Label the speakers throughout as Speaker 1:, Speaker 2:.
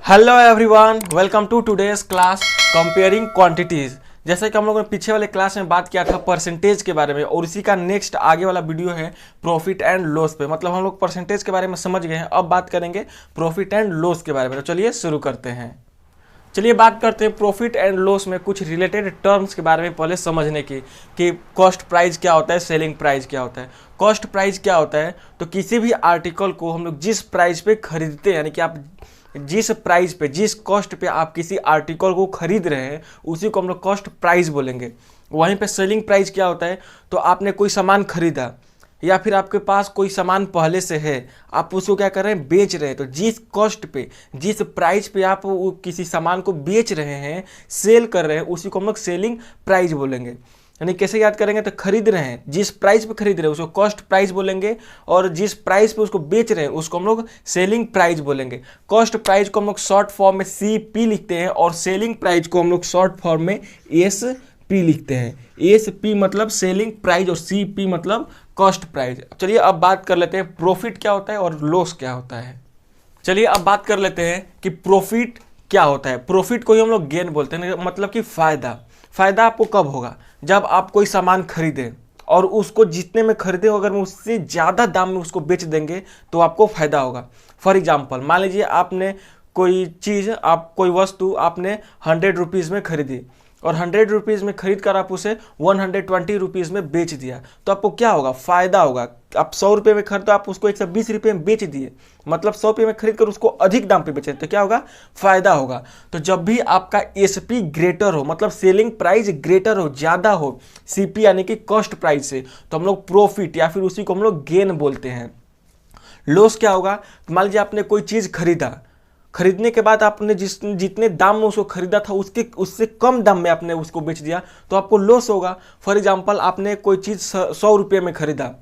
Speaker 1: Hello everyone, welcome to today's class comparing quantities. जैसे कि हम लोगों ने पीछे वाले क्लास में बात किया था परसेंटेज के बारे में, और इसी का नेक्स्ट आगे वाला वीडियो है प्रॉफिट एंड लॉस पे। मतलब हम लोग परसेंटेज के बारे में समझ गए हैं, अब बात करेंगे प्रॉफिट एंड लॉस के बारे में। तो चलिए शुरू करते हैं। चलिए बात करते हैं प्रॉफिट एंड लॉस में कुछ रिलेटेड टर्म्स के बारे में पहले समझने की, कि कॉस्ट प्राइस क्या होता है, सेलिंग प्राइस क्या होता है। कॉस्ट प्राइस क्या होता है, तो किसी भी आर्टिकल को हम लोग जिस प्राइस पे खरीदते हैं, यानी कि आप जिस प्राइस पे, जिस कॉस्ट पे आप किसी आर्टिकल को खरीद रहे हैं, उसी को हम लोग कॉस्ट प्राइस बोलेंगे। वहीं पे सेलिंग प्राइस क्या होता है, तो आपने कोई सामान खरीदा या फिर आपके पास कोई सामान पहले से है, आप उसको क्या कर रहे हैं, बेच रहे हैं। तो जिस कॉस्ट पे, जिस प्राइस पे आप किसी सामान को बेच रहे हैं, सेल कर रहे हैं, उसी को हम लोग सेलिंग प्राइस बोलेंगे। यानी कैसे याद करेंगे, तो खरीद रहे हैं, जिस प्राइस पे खरीद रहे हैं उसको कॉस्ट प्राइस बोलेंगे, और जिस प्राइस पे उसको बेच रहे हैं उसको हम लोग सेलिंग प्राइस बोलेंगे। कॉस्ट प्राइस को हम लोग शॉर्ट फॉर्म में CP लिखते हैं, और सेलिंग प्राइस को हम लोग शॉर्ट फॉर्म में SP लिखते हैं। SP मतलब सेलिंग प्राइस और CP मतलब कॉस्ट प्राइस। चलिए अब बात कर लेते हैं प्रॉफिट क्या होता है और लॉस क्या होता है। चलिए अब बात कर लेते हैं कि प्रॉफिट क्या होता है। प्रॉफिट को ही हम लोग गेन बोलते हैं, मतलब कि फायदा। फायदा आपको कब होगा, जब आप कोई सामान खरीदें और उसको जितने में खरीदे अगर उससे ज़्यादा दाम में उसको बेच देंगे तो आपको फायदा होगा। फॉर एग्जाम्पल, मान लीजिए आपने कोई चीज़, आप कोई वस्तु आपने 100 रुपीज़ में खरीदी, और 100 रुपीज़ में खरीद कर आप उसे 120 रुपीज़ में बेच दिया, तो आपको क्या होगा, फायदा होगा। आप 100 रुपये में खरीदो, आप उसको 120 रुपये में बेच दिए, मतलब 100 रुपये में खरीद कर उसको अधिक दाम पे बेचे, तो क्या होगा, फायदा होगा। तो जब भी आपका SP ग्रेटर हो, मतलब सेलिंग प्राइस ग्रेटर हो, ज़्यादा हो CP यानी कि कॉस्ट प्राइस से, तो हम लोग प्रॉफिट या फिर उसी को हम लोग गेन बोलते हैं। लॉस क्या होगा, मान लीजिए आपने कोई चीज़ खरीदा, खरीदने के बाद आपने जितने दाम में उसको खरीदा था उससे कम दाम में आपने उसको बेच दिया, तो आपको लॉस होगा। फॉर एग्जांपल, आपने कोई चीज़ 100 रुपये में खरीदा,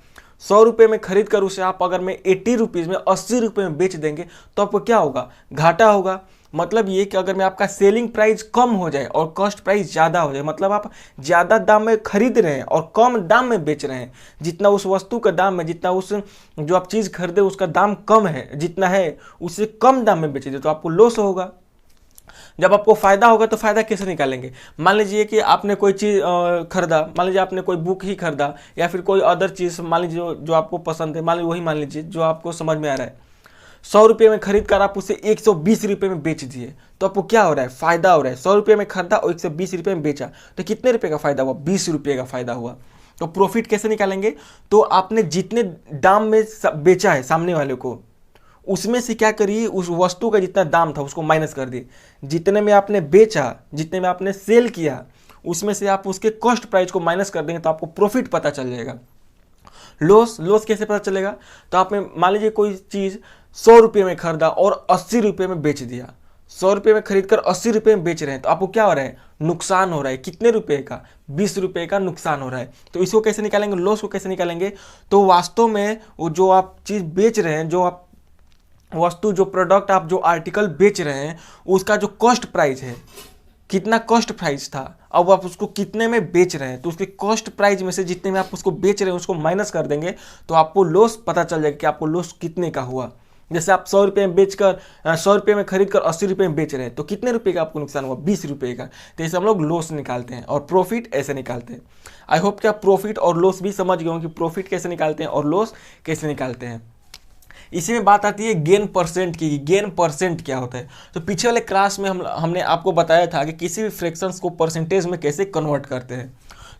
Speaker 1: 100 रुपये में खरीद कर उसे आप अगर में 80 रुपीज़ में, 80 रुपये में बेच देंगे, तो आपको क्या होगा, घाटा होगा। मतलब ये कि अगर में आपका सेलिंग प्राइस कम हो जाए और कॉस्ट प्राइस ज़्यादा हो जाए, मतलब आप ज़्यादा दाम में खरीद रहे हैं और कम दाम में बेच रहे हैं, जितना उस वस्तु का दाम है, जितना उस जो आप चीज़ खरीदे उसका दाम कम है, जितना है उससे कम दाम में बेच दे, तो आपको लॉस होगा। जब आपको फायदा होगा तो फायदा कैसे निकालेंगे, मान लीजिए कि आपने कोई चीज़ खरीदा, मान लीजिए आपने कोई बुक ही खरीदा या फिर कोई अदर चीज़, मान लीजिए जो आपको पसंद है, मान लीजिए वही मान लीजिए जो आपको समझ में आ रहा है, 100 रुपये में खरीद कर आप उसे 120 रुपये में बेच दिए, तो आपको क्या हो रहा है, फायदा हो रहा है। 100 रुपये में खरीदा और 120 रुपये में बेचा, तो कितने रुपये का फायदा हुआ, 20 रुपये का फायदा हुआ। तो प्रॉफिट कैसे निकालेंगे, तो आपने जितने दाम में बेचा है सामने वाले को, उसमें से क्या करिए, उस वस्तु का जितना दाम था उसको माइनस कर दिए, जितने में आपने बेचा, जितने में आपने सेल किया, उसमें से आप उसके कॉस्ट प्राइस को माइनस कर देंगे, तो आपको प्रॉफिट पता चल जाएगा। लॉस कैसे पता चलेगा, तो आपने मान लीजिए कोई चीज़ 100 रुपये में खरीदा और 80 रुपये में बेच दिया, 100 रुपये में खरीद कर 80 रुपये में बेच रहे हैं, तो आपको क्या हो रहा है, नुकसान हो रहा है। कितने रुपए का, 20 रुपये का नुकसान हो रहा है। तो इसको कैसे निकालेंगे, लॉस को कैसे निकालेंगे, तो वास्तव में वो जो आप चीज़ बेच रहे हैं, जो आप वस्तु, जो प्रोडक्ट आप जो आर्टिकल बेच रहे हैं, उसका जो कॉस्ट प्राइस है, कितना कॉस्ट प्राइस था, अब आप उसको कितने में बेच रहे हैं, तो उसके कॉस्ट प्राइस में से जितने में आप उसको बेच रहे हैं उसको माइनस कर देंगे, तो आपको लॉस पता चल जाएगा कि आपको लॉस कितने का हुआ। जैसे आप 100 रुपये में बेचकर 100 रुपये में खरीद कर 80 रुपये में बेच रहे हैं, तो कितने रुपये का आपको नुकसान हुआ, 20 रुपये का। तो ऐसे हम लोग लॉस निकालते हैं और प्रॉफिट ऐसे निकालते हैं। आई होप कि आप प्रॉफिट और लॉस भी समझ गए हो कि प्रॉफिट कैसे निकालते हैं और लॉस कैसे निकालते हैं। इसी में बात आती है गेन परसेंट की। गेन परसेंट क्या होता है, तो पीछे वाले क्लास में हमने आपको बताया था कि किसी भी फ्रैक्शंस को परसेंटेज में कैसे कन्वर्ट करते हैं,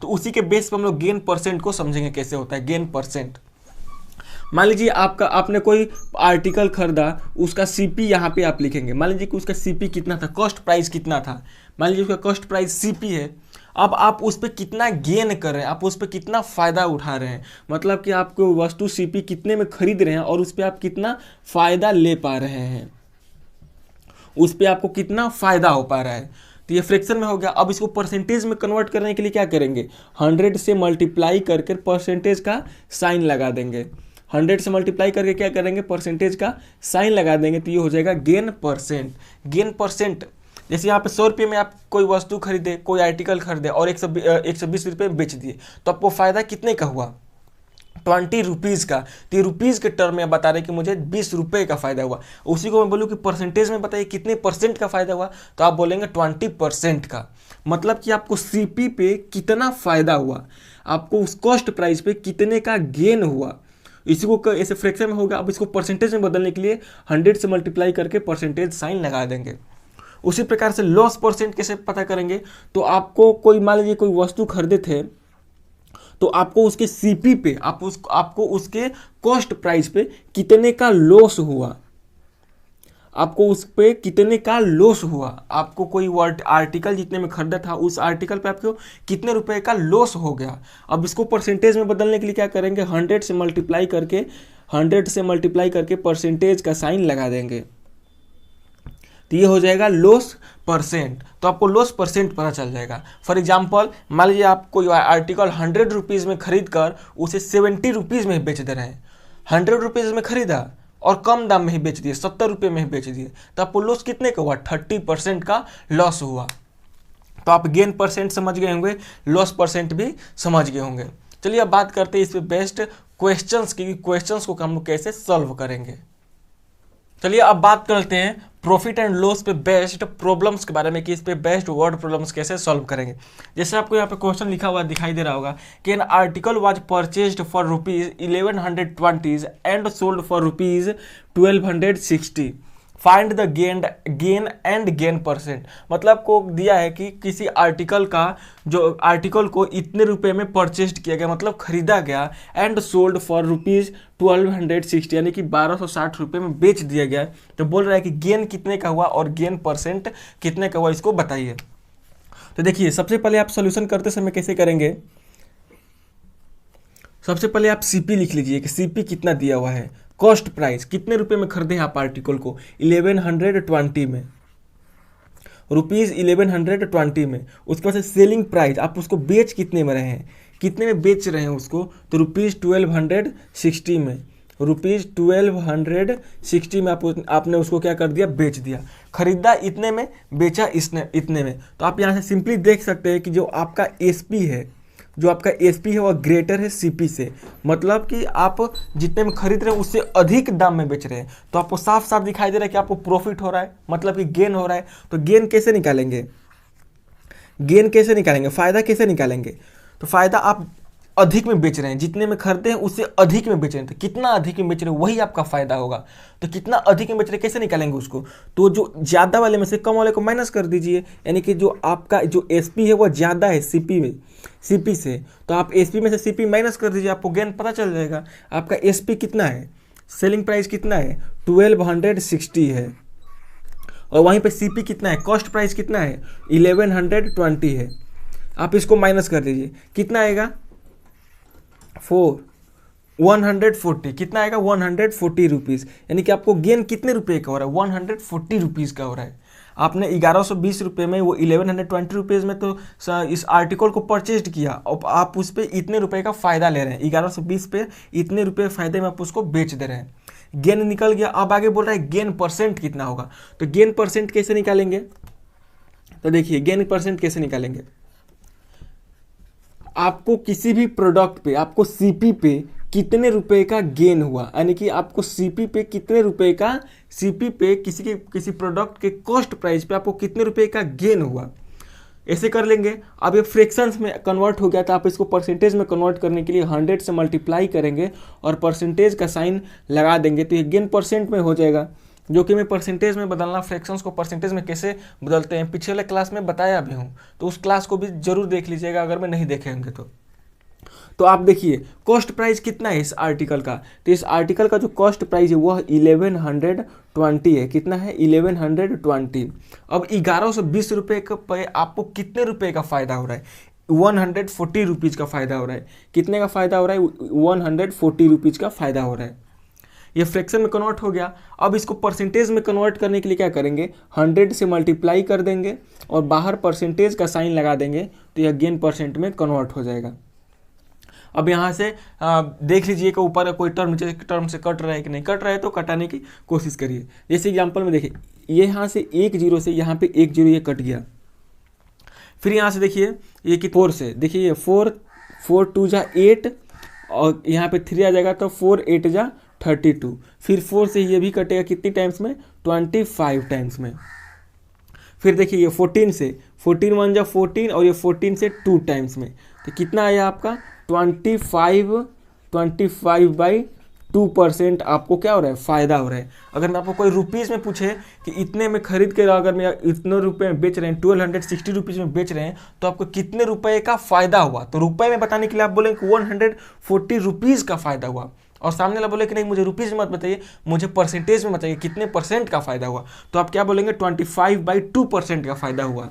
Speaker 1: तो उसी के बेस पर हम लोग गेन परसेंट को समझेंगे कैसे होता है गेन परसेंट। मान लीजिए आपने कोई आर्टिकल खरीदा, उसका CP यहाँ पे आप लिखेंगे। मान लीजिए कि उसका CP कितना था, कॉस्ट प्राइस कितना था, मान लीजिए उसका कॉस्ट प्राइस CP है। अब आप उस पर कितना गेन कर रहे हैं, आप उस पर कितना फ़ायदा उठा रहे हैं, मतलब कि आपको वस्तु CP कितने में खरीद रहे हैं और उस पर आप कितना फ़ायदा ले पा रहे हैं, उस पर आपको कितना फ़ायदा हो पा रहा है। तो ये फ्रैक्शन में हो गया। अब इसको परसेंटेज में कन्वर्ट करने के लिए क्या करेंगे, 100 से मल्टीप्लाई करके परसेंटेज का साइन लगा देंगे। 100 से मल्टीप्लाई करके क्या करेंगे, परसेंटेज का साइन लगा देंगे, तो ये हो जाएगा गेन परसेंट। गेन परसेंट, जैसे यहाँ पे 100 रुपये में आप कोई वस्तु खरीदे, कोई आर्टिकल खरीदे और 120 रुपये में बेच दिए, तो आपको फ़ायदा कितने का हुआ, ₹20 का, तो ये रुपीज़ के टर्म में बता रहे कि मुझे 20 रुपये का फ़ायदा हुआ। उसी को मैं बोलूँ कि परसेंटेज में बताइए कितने परसेंट का फ़ायदा हुआ, तो आप बोलेंगे 20% का। मतलब कि आपको सीपी पे कितना फ़ायदा हुआ, आपको उस कॉस्ट प्राइस पे कितने का गेन हुआ, इसी को ऐसे फ्रैक्शन में होगा। अब इसको परसेंटेज में बदलने के लिए 100 से मल्टीप्लाई करके परसेंटेज साइन लगा देंगे। उसी प्रकार से लॉस परसेंट कैसे पता करेंगे, तो आपको कोई मान लीजिए कोई वस्तु खरीदे थे, तो आपको उसके सीपी पे आपको उसके कॉस्ट प्राइस पे कितने का लॉस हुआ, आपको उस पे कितने का लॉस हुआ, आपको कोई आर्टिकल जितने में खरीदा था उस आर्टिकल पे आपको कितने रुपए का लॉस हो गया। अब इसको परसेंटेज में बदलने के लिए क्या करेंगे, 100 से मल्टीप्लाई करके परसेंटेज का साइन लगा देंगे, तो ये हो जाएगा लॉस परसेंट। तो आपको लॉस परसेंट पता चल जाएगा। फॉर एग्जांपल मान लीजिए आप कोई आर्टिकल 100 रुपीज़ में खरीद कर उसे 70 रुपीज़ में ही बेच दे रहे हैं। 100 रुपीज़ में खरीदा और कम दाम में ही बेच दिए, 70 रुपये में ही बेच दिए, तो आपको लॉस कितने का हुआ, 30% का लॉस हुआ। तो आप गेन परसेंट समझ गए होंगे, लॉस परसेंट भी समझ गए होंगे। चलिए अब बात करते हैं इस पे बेस्ट क्वेश्चंस की, क्वेश्चंस को हम लोग कैसे सॉल्व करेंगे। चलिए अब बात करते हैं प्रॉफिट एंड लॉस पे बेस्ड प्रॉब्लम्स के बारे में कि इस पे बेस्ट वर्ड प्रॉब्लम्स कैसे सॉल्व करेंगे। जैसे आपको यहाँ पे क्वेश्चन लिखा हुआ दिखाई दे रहा होगा कि an article was purchased for ₹1120 and sold for ₹1260, find the gain and gain percent. मतलब को दिया है कि किसी आर्टिकल को इतने रुपए में परचेज किया गया, मतलब खरीदा गया, एंड सोल्ड फॉर ₹1260 यानी कि 1260 रुपये में बेच दिया गया। तो बोल रहा है कि गेन कितने का हुआ और गेन परसेंट कितने का हुआ, इसको बताइए। तो देखिए सबसे पहले आप सोल्यूशन करते समय कैसे करेंगे, सबसे पहले आप सीपी लिख लीजिए कि सीपी कितना दिया हुआ है, कॉस्ट प्राइस कितने रुपए में खरीदे हैं आप आर्टिकल को, 1120 में, ₹1120 में। उसके बाद से सेलिंग प्राइस, आप उसको बेच कितने में रहे हैं, कितने में बेच रहे हैं उसको, तो ₹1260 में, ₹1260 में आपने उसको क्या कर दिया, बेच दिया। खरीदा इतने में, बेचा इतने में। तो आप यहाँ से सिंपली देख सकते हैं कि जो आपका एसपी है, वह ग्रेटर है सीपी से, मतलब कि आप जितने में खरीद रहे हैं उससे अधिक दाम में बेच रहे हैं। तो आपको साफ साफ दिखाई दे रहा है कि आपको प्रॉफिट हो रहा है, मतलब कि गेन हो रहा है। तो गेन कैसे निकालेंगे, फायदा कैसे निकालेंगे, तो फायदा आप अधिक में बेच रहे हैं, जितने में खरीदे हैं उससे अधिक में बेच रहे हैं, तो कितना अधिक में बेच रहे हैं वही आपका फायदा होगा। तो कितना अधिक में बेच रहे हैं कैसे निकालेंगे उसको, तो जो ज़्यादा वाले में से कम वाले को माइनस कर दीजिए, यानी कि जो आपका जो एसपी है वो ज़्यादा है सीपी से, तो आप एसपी में से सीपी माइनस कर दीजिए, आपको गेन पता चल जाएगा। आपका एसपी कितना है, सेलिंग प्राइस कितना है, 1260 है, और वहीं पे सीपी कितना है, कॉस्ट प्राइस कितना है, 1120 है। आप इसको माइनस कर दीजिए, कितना आएगा, 140, कितना आएगा, 140 रुपीज़, यानी कि आपको गेन कितने रुपए का हो रहा है, 140 रुपीज़ का हो रहा है। आपने 1120 रुपये में, वो 1120 रुपीज़ में तो इस आर्टिकल को परचेज किया, और आप उस पर इतने रुपए का फ़ायदा ले रहे हैं, 1120 पे इतने रुपए फ़ायदे में आप उसको बेच दे रहे हैं। गेन निकल गया। अब आगे बोल रहा है गेन परसेंट कितना होगा, तो गेन परसेंट कैसे निकालेंगे, तो देखिए गेन परसेंट कैसे निकालेंगे। आपको किसी भी प्रोडक्ट पे, आपको सीपी पे कितने रुपए का गेन हुआ, यानी कि आपको सीपी पे कितने रुपए का, सीपी पे किसी प्रोडक्ट के कॉस्ट प्राइस पे आपको कितने रुपए का गेन हुआ, ऐसे कर लेंगे। अब ये फ्रैक्शंस में कन्वर्ट हो गया, तो आप इसको परसेंटेज में कन्वर्ट करने के लिए 100 से मल्टीप्लाई करेंगे और परसेंटेज का साइन लगा देंगे, तो ये गेन परसेंट में हो जाएगा, जो कि मैं परसेंटेज में बदलना, फ्रैक्शंस को परसेंटेज में कैसे बदलते हैं पिछले क्लास में बताया भी हूँ, तो उस क्लास को भी जरूर देख लीजिएगा अगर मैं नहीं देखे होंगे तो आप देखिए कॉस्ट प्राइस कितना है इस आर्टिकल का, तो इस आर्टिकल का जो कॉस्ट प्राइस है वह 1120 है, कितना है, 1120। अब 1120 रुपये पे आपको कितने रुपए का फ़ायदा हो रहा है, 140 रुपीज़ का फ़ायदा हो रहा है। कितने का फ़ायदा हो रहा है, 140 रुपीज़ का फ़ायदा हो रहा है। ये फ्रैक्शन में कन्वर्ट हो गया। अब इसको परसेंटेज में कन्वर्ट करने के लिए क्या करेंगे, 100 से मल्टीप्लाई कर देंगे और बाहर परसेंटेज का साइन लगा देंगे, तो यह गेन परसेंट में कन्वर्ट हो जाएगा। अब यहाँ से देख लीजिए कि ऊपर कोई टर्म से कट रहा है कि नहीं, कट रहा है तो कटाने की कोशिश करिए। जैसे एग्जांपल में देखिए, ये यहाँ से 1 0 से यहाँ पे 1 0 ये कट गया। फिर यहाँ से देखिए ये कि 4 से, देखिए ये 4 4 2 जा 8 और यहाँ पे 3 आ जाएगा तो 4 8 जा 32, फिर 4 से ये भी कटेगा कितनी टाइम्स में, 25 टाइम्स में। फिर देखिए ये 14 से, 14 1 जा 14 और ये 14 से 2 टाइम्स में, तो कितना आया आपका 25/2% आपको क्या हो रहा है, फ़ायदा हो रहा है। अगर मैं आपको कोई रुपीज़ में पूछे कि इतने में खरीद के अगर मैं इतने रुपए में बेच रहे हैं, 1260 रुपीज़ में बेच रहे हैं, तो आपको कितने रुपए का फ़ायदा हुआ, तो रुपए में बताने के लिए आप बोलेंगे कि 140 रुपीज़ का फ़ायदा हुआ, और सामने वाला बोले कि नहीं मुझे रुपीज़ में मत बताइए, मुझे परसेंटेज में बताइए कितने परसेंट का फ़ायदा हुआ, तो आप क्या बोलेंगे 25/2% का फ़ायदा हुआ।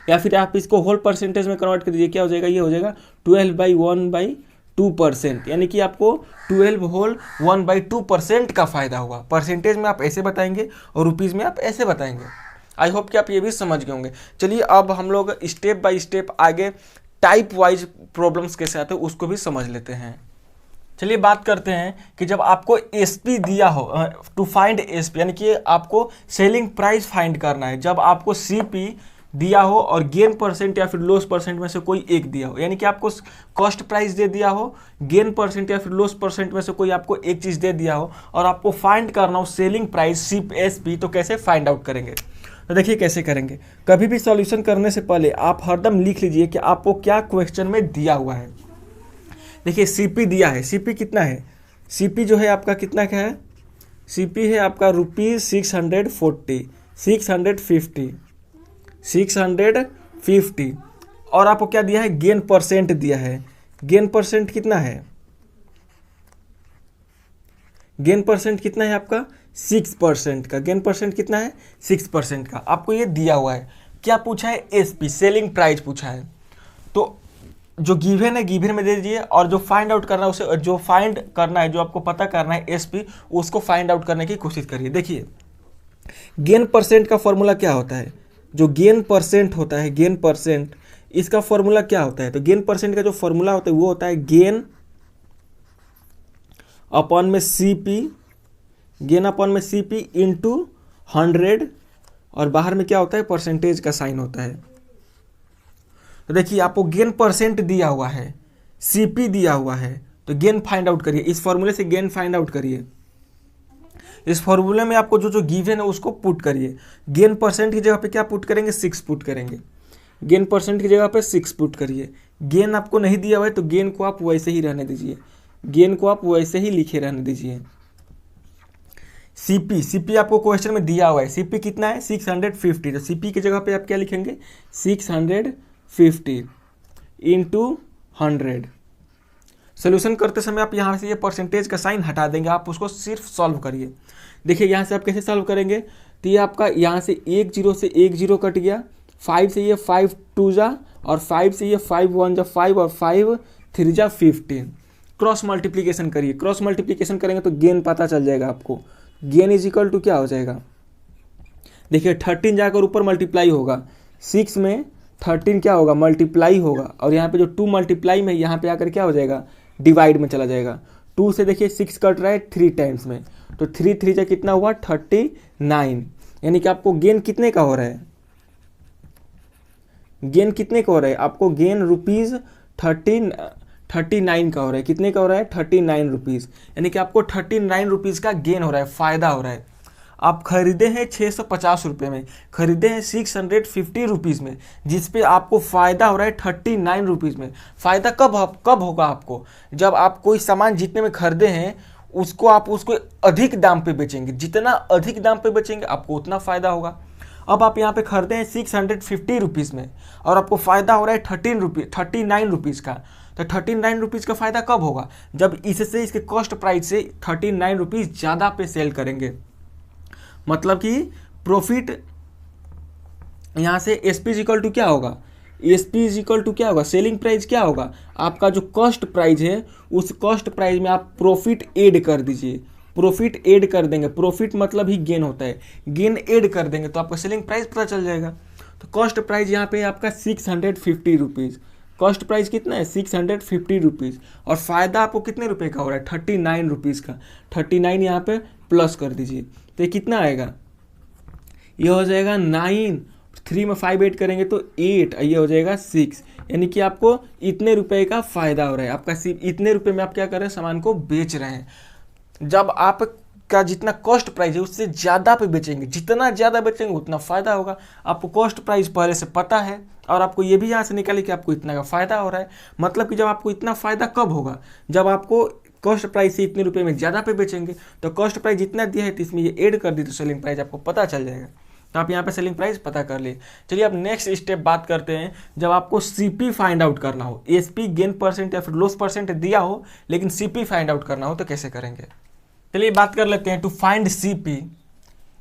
Speaker 1: या फिर आप इसको होल परसेंटेज में कन्वर्ट कर दीजिए, क्या हो जाएगा, ये हो जाएगा 12/1/2%, यानी कि आपको 12 होल 1/2% का फ़ायदा हुआ। परसेंटेज में आप ऐसे बताएंगे और रुपीज़ में आप ऐसे बताएंगे। आई होप कि आप ये भी समझ गए होंगे। चलिए अब हम लोग स्टेप बाय स्टेप आगे टाइप वाइज प्रॉब्लम्स कैसे आते हैं उसको भी समझ लेते हैं। चलिए बात करते हैं कि जब आपको एसपी दिया हो, टू फाइंड एसपी, यानी कि आपको सेलिंग प्राइस फाइंड करना है। जब आपको सीपी दिया हो और गेन परसेंट या फिर लॉस परसेंट में से कोई एक दिया हो, यानी कि आपको कॉस्ट प्राइस दे दिया हो, गेन परसेंट या फिर लॉस परसेंट में से कोई आपको एक चीज़ दे दिया हो, और आपको फाइंड करना हो सेलिंग प्राइस एसपी, तो कैसे फाइंड आउट करेंगे। तो देखिए कैसे करेंगे। कभी भी सॉल्यूशन करने से पहले आप हरदम लिख लीजिए कि आपको क्या क्वेश्चन में दिया हुआ है। देखिए सीपी दिया है, सीपी कितना है, सीपी जो है आपका कितना क्या है, सीपी है आपका ₹640, 650, और आपको क्या दिया है, गेन परसेंट दिया है। गेन परसेंट कितना है, गेन परसेंट कितना है आपका 6% का, गेन परसेंट कितना है 6% का, आपको ये दिया हुआ है। क्या पूछा है, एसपी सेलिंग प्राइस पूछा है। तो जो गिवन है गिवन में दे दीजिए, और जो फाइंड आउट करना है उसे, जो फाइंड करना है, जो आपको पता करना है एसपी, उसको फाइंड आउट करने की कोशिश करिए। देखिए गेन परसेंट का फॉर्मूला क्या होता है, जो गेन परसेंट होता है, गेन परसेंट, इसका फॉर्मूला क्या होता है, तो गेन परसेंट का जो फॉर्मूला होता है वो होता है गेन अपॉन में सीपी, गेन अपॉन में सीपी इंटू 100, और बाहर में क्या होता है, परसेंटेज का साइन होता है। तो देखिए आपको गेन परसेंट दिया हुआ है, सीपी दिया हुआ है, तो गेन फाइंड आउट करिए, इस फॉर्मूले से गेन फाइंड आउट करिए। इस फॉर्मूले में आपको जो जो गिवन है उसको पुट करिए। गेन परसेंट की जगह पे क्या पुट करेंगे, 6 पुट करेंगे। गेन परसेंट की जगह पे 6 पुट करिए। गेन आपको नहीं दिया हुआ है तो गेन को आप वैसे ही रहने दीजिए, गेन को आप वैसे ही लिखे रहने दीजिए। सीपी, सीपी आपको क्वेश्चन में दिया हुआ है, सीपी कितना है 650, तो सीपी की जगह पे आप क्या लिखेंगे 650 इंटू 100। सोल्यूशन करते समय आप यहाँ से ये परसेंटेज का साइन हटा देंगे, आप उसको सिर्फ सॉल्व करिए। देखिए यहाँ से आप कैसे सॉल्व करेंगे, तो ये आपका यहाँ से 1 0 से 1 0 कट गया, 5 से ये 5 2 जा, और 5 से ये 5 1 जा 5, और 5 3 जा 15। क्रॉस मल्टीप्लीकेशन करिए, क्रॉस मल्टीप्लीकेशन करेंगे तो गेन पता चल जाएगा आपको। गेन इज इक्वल टू क्या हो जाएगा, देखिए 13 जाकर ऊपर मल्टीप्लाई होगा, 6 में 13 क्या होगा, मल्टीप्लाई होगा, और यहाँ पे जो 2 मल्टीप्लाई में यहाँ पे आकर क्या हो जाएगा, डिवाइड में चला जाएगा। 2 से देखिए 6 कट रहा है 3 टाइम्स में, तो 3 3 जा कितना हुआ 39, यानी कि आपको गेन कितने का हो रहा है, गेन कितने का हो रहा है, आपको गेन ₹39 का हो रहा है। कितने का हो रहा है, 39 रुपीज़, यानी कि आपको 39 रुपीज़ का गेन हो रहा है, फ़ायदा हो रहा है। आप खरीदे हैं 650 रुपये में, खरीदे हैं 650 रुपीज़ में, जिस पे आपको फ़ायदा हो रहा है 39 रुपीज़ में। फ़ायदा कब होगा आपको, जब आप कोई सामान जितने में खरीदे हैं उसको आप उसको अधिक दाम पे बेचेंगे, जितना अधिक दाम पे बेचेंगे आपको उतना फ़ायदा होगा। अब आप यहाँ पे खरीदे हैं 650 रुपीज़ में, और आपको फ़ायदा हो रहा है 39 रुपीज़ का, तो 39 रुपीज़ का फ़ायदा कब होगा, जब इससे इसके कॉस्ट प्राइस से 39 रुपीज़ ज़्यादा पे सेल करेंगे। मतलब कि प्रॉफिट यहाँ से एसपी इज इक्वल टू क्या होगा, एसपी इज इक्वल टू क्या होगा, सेलिंग प्राइस क्या होगा, आपका जो कॉस्ट प्राइस है उस कॉस्ट प्राइस में आप प्रॉफिट ऐड कर दीजिए, प्रॉफिट ऐड कर देंगे, प्रॉफिट मतलब ही गेन होता है, गेन ऐड कर देंगे तो आपका सेलिंग प्राइस पता चल जाएगा। तो कॉस्ट प्राइस यहाँ पे आपका 650 रुपीज़, कॉस्ट प्राइस कितना है 650 रुपीज़, और फ़ायदा आपको कितने रुपए का हो रहा है 39 रुपीज़ का, 39 यहाँ पे प्लस कर दीजिए, तो ये कितना आएगा, ये हो जाएगा 9, 3 में 5 ऐड करेंगे तो 8, ये हो जाएगा 6, यानी कि आपको इतने रुपए का फायदा हो रहा है, आपका सिर्फ इतने रुपए में आप क्या कर रहे हैं, सामान को बेच रहे हैं। जब आपका जितना कॉस्ट प्राइस है उससे ज़्यादा पे बेचेंगे, जितना ज़्यादा बेचेंगे उतना फ़ायदा होगा। आपको कॉस्ट प्राइस पहले से पता है और आपको ये भी यहाँ से निकाले कि आपको इतना का फ़ायदा हो रहा है। मतलब कि जब आपको इतना फ़ायदा कब होगा, जब आपको कॉस्ट प्राइस से इतने रुपए में ज़्यादा पे बेचेंगे। तो कॉस्ट प्राइस जितना दिया है तो इसमें ये ऐड कर दी तो सेलिंग प्राइस आपको पता चल जाएगा। तो आप यहाँ पे सेलिंग प्राइस पता कर लिए। चलिए अब नेक्स्ट स्टेप बात करते हैं, जब आपको सीपी फाइंड आउट करना हो, एसपी गेन परसेंट या फिर लॉस परसेंट दिया हो लेकिन सीपी फाइंड आउट करना हो तो कैसे करेंगे। चलिए बात कर लेते हैं to find CP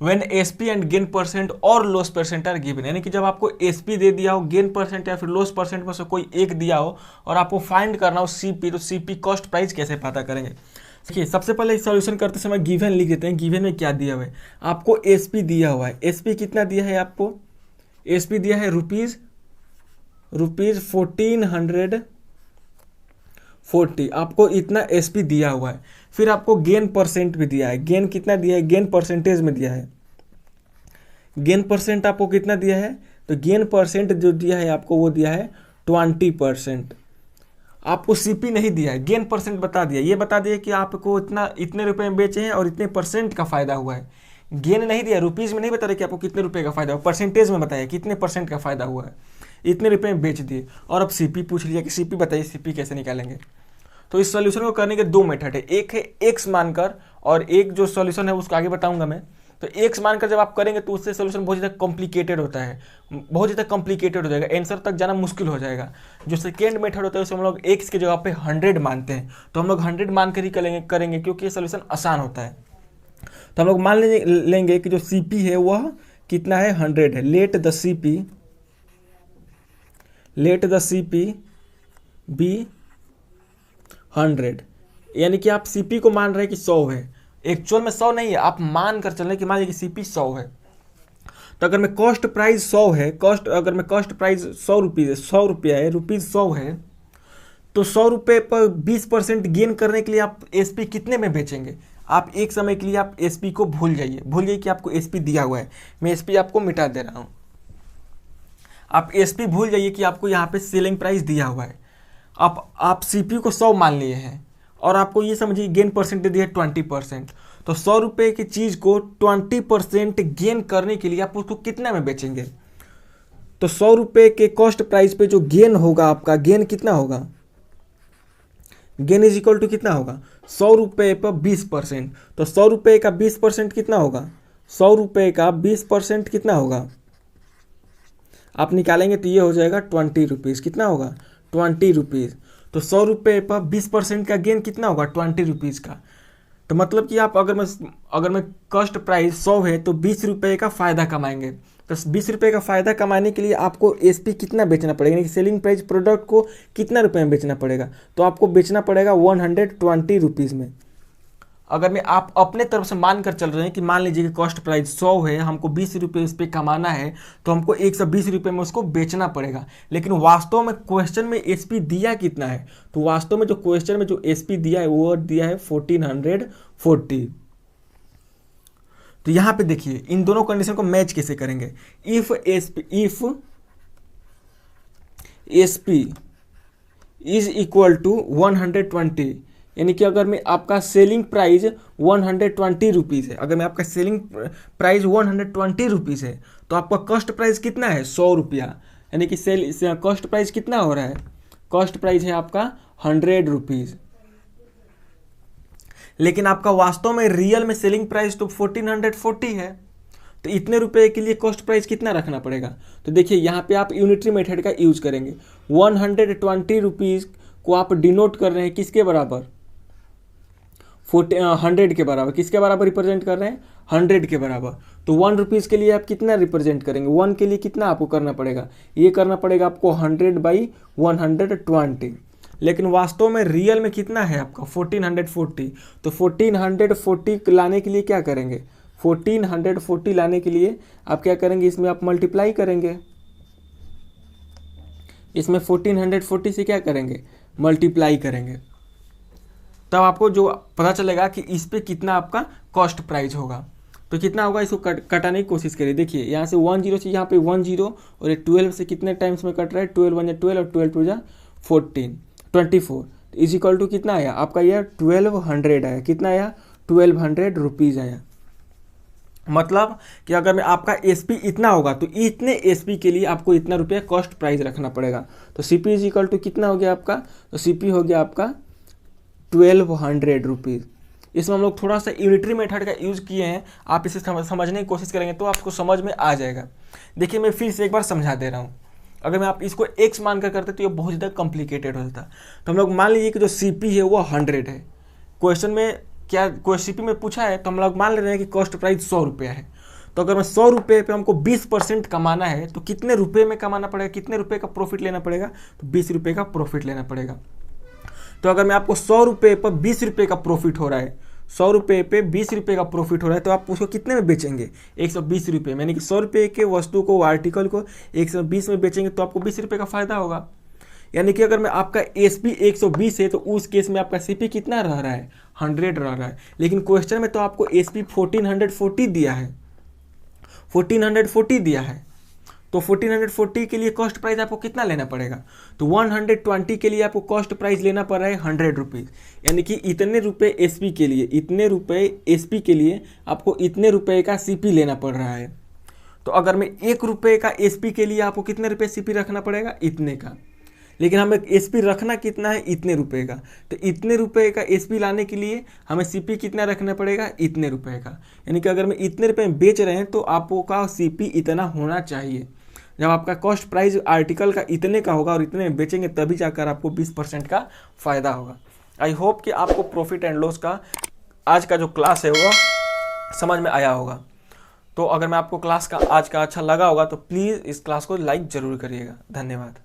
Speaker 1: when SP and gain percent और लॉस परसेंट आर गिवन। यानी कि जब आपको एसपी दे दिया हो, गेन परसेंट या फिर लॉस परसेंट में से कोई एक दिया हो और आपको फाइंड करना हो सीपी, तो सीपी कॉस्ट प्राइस कैसे पता करेंगे। देखिए सबसे पहले सॉल्यूशन करते समय गिवन लिख देते हैं। गिवन में क्या दिया हुआ है, आपको एसपी दिया हुआ है। एसपी कितना दिया है आपको, एसपी दिया है रुपीज 1440, आपको इतना एसपी दिया हुआ है। फिर आपको गेन परसेंट भी दिया है। गेन कितना दिया है, गेन परसेंटेज में दिया है। गेन परसेंट आपको कितना दिया है, तो गेन परसेंट जो दिया है आपको वो दिया है 20%। आपको सीपी नहीं दिया है, गेन परसेंट बता दिया। ये बता दिया कि आपको इतने रुपए में बेचे हैं और इतने परसेंट का फायदा हुआ है। गेन नहीं दिया, रुपीज में नहीं बता रहे कि आपको कितने रुपए का फायदा हुआ, परसेंटेज में बताया कितने परसेंट का फायदा हुआ है, इतने रुपए में बेच दिए। और अब सीपी पूछ लिया कि सीपी बताइए, सीपी कैसे निकालेंगे। तो इस सॉल्यूशन को करने के दो मेथड है, एक है एक्स मानकर और एक जो सॉल्यूशन है उसको आगे बताऊंगा मैं। तो एक्स मानकर जब आप करेंगे तो उससे सॉल्यूशन बहुत ज़्यादा कॉम्प्लिकेटेड होता है, बहुत ज़्यादा कॉम्प्लिकेटेड हो जाएगा, आंसर तक जाना मुश्किल हो जाएगा। जो सेकेंड मेथड होता है उसमें हम लोग एक्स की जगह पे 100 मानते हैं, तो हम लोग 100 मान कर ही करेंगे क्योंकि ये सॉल्यूशन आसान होता है। तो हम लोग मान लेंगे कि जो सीपी है वह कितना है, 100 है। लेट द सीपी बी 100, यानी कि आप सीपी को मान रहे हैं कि 100 है, एक्चुअल में 100 नहीं है, आप मान कर चल रहे हैं कि मान लीजिए कि सीपी 100 है। तो अगर मैं कॉस्ट प्राइस 100 है, अगर मैं कॉस्ट प्राइस 100 रुपीज़ है, 100 रुपया है, रुपीज़ 100 है, तो 100 रुपये पर 20% गेन करने के लिए आप एसपी कितने में बेचेंगे। आप एक समय के लिए आप एसपी को भूल जाइए कि आपको एसपी दिया हुआ है। मैं एसपी आपको मिटा दे रहा हूँ। आप एसपी भूल जाइए कि आपको यहाँ पे सेलिंग प्राइस दिया हुआ है। अब आप सीपी को 100 मान लिए हैं और आपको ये समझिए गेन परसेंट दिया है 20%। तो 100 रुपये की चीज़ को 20% गेन करने के लिए आप उसको कितना में बेचेंगे। तो 100 रुपये के कॉस्ट प्राइस पे जो गेन होगा, आपका गेन कितना होगा, गेन इज इक्वल टू कितना होगा, 100 रुपये पर 20%। तो 100 रुपये का 20% कितना होगा, 100 रुपये का 20% कितना होगा, आप निकालेंगे तो ये हो जाएगा 20 रुपीज़। कितना होगा, 20 रुपीज़। तो 100 रुपये पर 20% का गेन कितना होगा, 20 रुपीज़ का। तो मतलब कि आप अगर मैं कॉस्ट प्राइस 100 है तो 20 रुपये का फ़ायदा कमाएंगे। तो 20 रुपये का फ़ायदा कमाने के लिए आपको एसपी कितना बेचना पड़ेगा, यानी कि सेलिंग प्राइस प्रोडक्ट को कितना रुपये में बेचना पड़ेगा। तो आपको बेचना पड़ेगा 120 रुपीज़ में। अगर आप अपने तरफ से मान कर चल रहे हैं कि मान लीजिए कि कॉस्ट प्राइस 100 है, हमको 20 रुपये इस पर कमाना है, तो हमको 120 रुपये में उसको बेचना पड़ेगा। लेकिन वास्तव में क्वेश्चन में एसपी दिया कितना है, तो वास्तव में जो क्वेश्चन में जो एसपी दिया है वो दिया है 1440। तो यहाँ पे देखिए इन दोनों कंडीशन को मैच कैसे करेंगे। If SP is equal to 120, यानी कि अगर मैं आपका सेलिंग प्राइस 120 रुपीज़ है, अगर मैं आपका सेलिंग प्राइस 120 रुपीज़ है तो आपका कॉस्ट प्राइस कितना है, 100 रुपया। यानी कि कॉस्ट प्राइस कितना हो रहा है, कॉस्ट प्राइस है आपका 100 रुपीज़। लेकिन आपका वास्तव में रियल में सेलिंग प्राइस तो 1440 है। तो इतने रुपए के लिए कॉस्ट प्राइस कितना रखना पड़ेगा। तो देखिए यहाँ पे आप यूनिटरी मेथड का यूज करेंगे। 120 रुपीज़ को आप डिनोट कर रहे हैं किसके बराबर, 100 के बराबर। किसके बराबर रिप्रेजेंट कर रहे हैं, 100 के बराबर। तो 1 रुपीज़ के लिए आप कितना रिप्रेजेंट करेंगे, 1 के लिए कितना आपको करना पड़ेगा, ये करना पड़ेगा आपको 100/120। लेकिन वास्तव में रियल में कितना है आपका 1440। तो 1440 लाने के लिए क्या करेंगे, 1440 लाने के लिए आप क्या करेंगे, इसमें आप मल्टीप्लाई करेंगे, इसमें 1440 से क्या करेंगे, मल्टीप्लाई करेंगे। तब आपको जो पता चलेगा कि इस पे कितना आपका कॉस्ट प्राइस होगा। तो कितना होगा, इसको कटाने की कोशिश करिए। देखिए यहाँ से 10 से यहाँ पे 10 और ये 12 से कितने टाइम्स में कट रहा है, 12 1 12 और 12 2 14 24 इज इक्वल टू कितना आया आपका, यह 1200 आया। कितना आया, 1200 रुपीज़ आया। मतलब कि अगर मैं आपका एसपी इतना होगा तो इतने एसपी के लिए आपको इतना रुपया कॉस्ट प्राइस रखना पड़ेगा। तो सीपी इज इक्वल टू कितना हो गया आपका, तो सीपी हो गया आपका 1200 रुपीज़। इसमें हम लोग थोड़ा सा यूनिटरी मेथड का यूज़ किए हैं, आप इसे समझने की कोशिश करेंगे तो आपको समझ में आ जाएगा। देखिए मैं फिर से एक बार समझा दे रहा हूँ। अगर मैं आप इसको एक्स मानकर करते तो ये बहुत ज़्यादा कॉम्प्लिकेटेड होता। तो हम लोग मान लीजिए कि जो सीपी है वो 100 है। क्वेश्चन में क्या कोई सीपी में पूछा है, तो हम लोग मान ले रहे हैं कि कॉस्ट प्राइस 100 रुपये है। तो अगर मैं 100 रुपये पे हमको 20% कमाना है तो कितने रुपये में कमाना पड़ेगा, कितने रुपये का प्रॉफिट लेना पड़ेगा, तो 20 रुपये का प्रॉफिट लेना पड़ेगा। तो अगर मैं आपको 100 रुपये पर 20 रुपये का प्रॉफिट हो रहा है, 100 रुपये पे 20 रुपये का प्रॉफिट हो रहा है, तो आप उसको कितने में बेचेंगे, 120 रुपये। यानी कि 100 रुपये के वस्तु को, आर्टिकल को 120 में बेचेंगे तो आपको 20 रुपये का फायदा होगा। यानी कि अगर मैं आपका एसपी 120 है तो उस केस में आपका सीपी कितना रह रहा है, 100 रह रहा है। लेकिन क्वेश्चन में तो आपको एसपी 1440 दिया है, 1440 दिया है। तो 1440 के लिए कॉस्ट प्राइस आपको कितना लेना पड़ेगा, तो 120 के लिए आपको कॉस्ट प्राइस लेना पड़ रहा है 100 रुपीज़। यानी कि इतने रुपये एसपी के लिए, इतने रुपये एसपी के लिए आपको इतने रुपये का सीपी लेना पड़ रहा है। तो अगर मैं 1 रुपये का एसपी के लिए आपको कितने रुपये सीपी रखना पड़ेगा, इतने का। लेकिन हमें एसपी रखना कितना है, इतने रुपए का। तो इतने रुपए का एसपी लाने के लिए हमें सीपी कितना रखना पड़ेगा, इतने रुपए का। यानी कि अगर मैं इतने रुपए में बेच रहे हैं तो आपका सीपी इतना होना चाहिए। जब आपका कॉस्ट प्राइस आर्टिकल का इतने का होगा और इतने में बेचेंगे तभी जाकर आपको 20% का फ़ायदा होगा। आई होप कि आपको प्रॉफिट एंड लॉस का आज का जो क्लास है वो समझ में आया होगा। तो अगर मैं आपको क्लास का आज का अच्छा लगा होगा तो प्लीज़ इस क्लास को लाइक ज़रूर करिएगा। धन्यवाद।